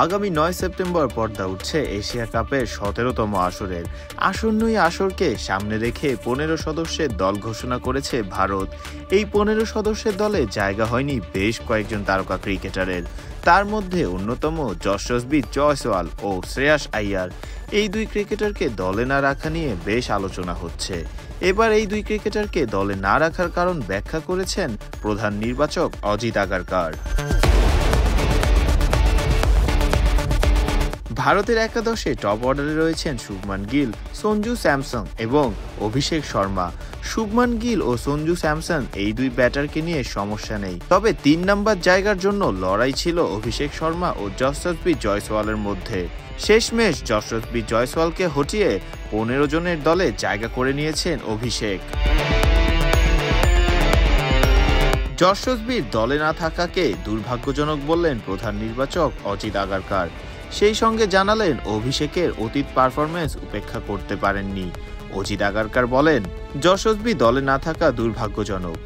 আগামী ৯ সেপ্টেম্বর পর্দা উঠছে এশিয়া কাপের ১৭তম আসরের। আসন্ন এই আসরকে সামনে রেখে ১৫ সদস্যের দল ঘোষণা করেছে ভারত। এই ১৫ সদস্যের দলে জায়গা হয়নি বেশ কয়েকজন তারকা ক্রিকেটারের। তার মধ্যে অন্যতম যশস্বী জয়সওয়াল ও শ্রেয়াস আইয়ার। এই দুই ক্রিকেটারকে দলে না রাখা নিয়ে বেশ আলোচনা হচ্ছে। এবার এই দুই ক্রিকেটারকে দলে না রাখার কারণ ব্যাখ্যা করেছেন প্রধান নির্বাচক অজিত আগারকার। ভারতের একাদশে টপ অর্ডারে রয়েছেন শুভমান গিল, সঞ্জু স্যামসন এবং অভিষেক শর্মা। শুভমান গিল ও সঞ্জু স্যামসন এই দুই ব্যাটারকে নিয়ে সমস্যা নেই, তবে ৩ নম্বর জায়গার জন্য লড়াই ছিল অভিষেক শর্মা ও যশস্বী জয়সওয়ালের মধ্যে। শেষমেশ যশস্বী জয়সওয়ালকে হটিয়ে ১৫ জনের দলে জায়গা করে নিয়েছেন অভিষেক। যশস্বীর দলে না থাকাকে দুর্ভাগ্যজনক বললেন প্রধান নির্বাচক অজিত আগারকার। সেই সঙ্গে জানালেন অভিষেকের অতীত পারফরমেন্স উপেক্ষা করতে পারেননি। অজিত আগারকার বলেন, যশস্বী দলে না থাকা দুর্ভাগ্যজনক।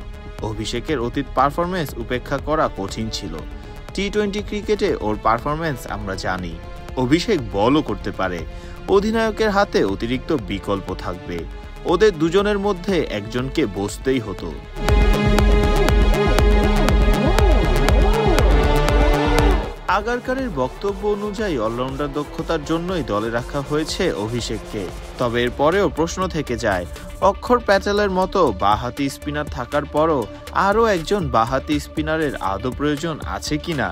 অভিষেকের অতীত পারফরমেন্স উপেক্ষা করা কঠিন ছিল। টি-20 ক্রিকেটে ওর পারফরমেন্স আমরা জানি। অভিষেক বলও করতে পারে। অধিনায়কের হাতে অতিরিক্ত বিকল্প থাকবে। ওদের দুজনের মধ্যে একজনকে বসতেই হতো। আগারকারের বক্তব্য অনুযায়ী অলরাউন্ডার দক্ষতার জন্যই দলে রাখা হয়েছে অভিষেককে। তবে এর পরেও প্রশ্ন থেকে যায়, অক্ষর প্যাটেলের মতো বাঁহাতি স্পিনার থাকার পরও আরও একজন বাঁহাতি স্পিনারের আদৌ প্রয়োজন আছে কিনা।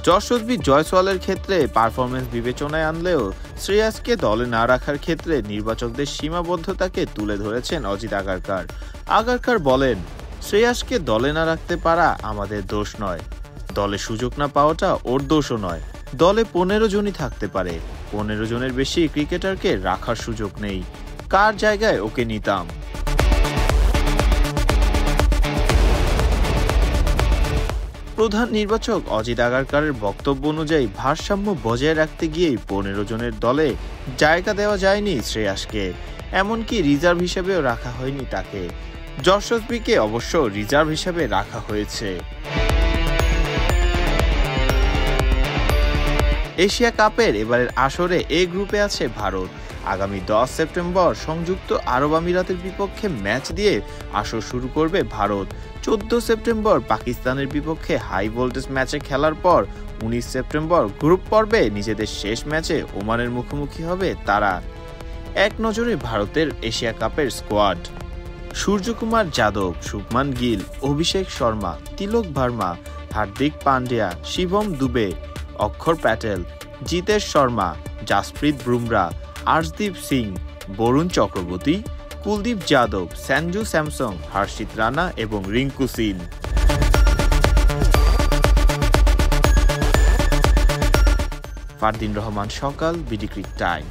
যশস্বী জয়সওয়ালের ক্ষেত্রে পারফরমেন্স বিবেচনায় আনলেও শ্রেয়াসকে দলে না রাখার ক্ষেত্রে নির্বাচকদের সীমাবদ্ধতাকে তুলে ধরেছেন অজিত আগারকার। আগারকার বলেন, শ্রেয়াসকে দলে না রাখতে পারা আমাদের দোষ নয়। দলে সুযোগ না পাওয়াটা ওর দোষও নয়। দলে ১৫ জনই থাকতে পারে। ১৫ জনের বেশি ক্রিকেটারকে রাখার সুযোগ নেই। কার জায়গায় ওকে নিতাম। প্রধান নির্বাচক অজিত আগারকারের বক্তব্য অনুযায়ী ভারসাম্য বজায় রাখতে গিয়েই ১৫ জনের দলে জায়গা দেওয়া যায়নি শ্রেয়াসকে। এমনকি রিজার্ভ হিসেবেও রাখা হয়নি তাকে। যশস্বীকে অবশ্য রিজার্ভ হিসেবে রাখা হয়েছে। এশিয়া কাপের এবারের আসরে এ গ্রুপে আছে ভারত। আগামী ১০ সেপ্টেম্বর সংযুক্ত আরব আমিরাতের বিপক্ষে ম্যাচ দিয়ে আসর শুরু করবে ভারত। ১৪ সেপ্টেম্বর পাকিস্তানের বিপক্ষে হাই ভোল্টেজ ম্যাচে খেলার পর ১৯ সেপ্টেম্বর গ্রুপ পর্বে নিজেদের শেষ ম্যাচে ওমানের মুখোমুখি হবে তারা। এক নজরে ভারতের এশিয়া কাপের স্কোয়াড: সূর্যকুমার যাদব, শুভমান গিল, অভিষেক শর্মা, তিলক ভার্মা, হার্দিক পান্ডিয়া, শিবম দুবে, অক্ষর প্যাটেল, জিতেশ শর্মা, জাসপ্রীত বুমরা, আর্শদীপ সিং, বরুণ চক্রবর্তী, কুলদীপ যাদব, সঞ্জু স্যামসন, হর্ষিত রানা এবং রিঙ্কু সিং। ফারদিন রহমান সকাল, বিডি ক্রিক টাইম।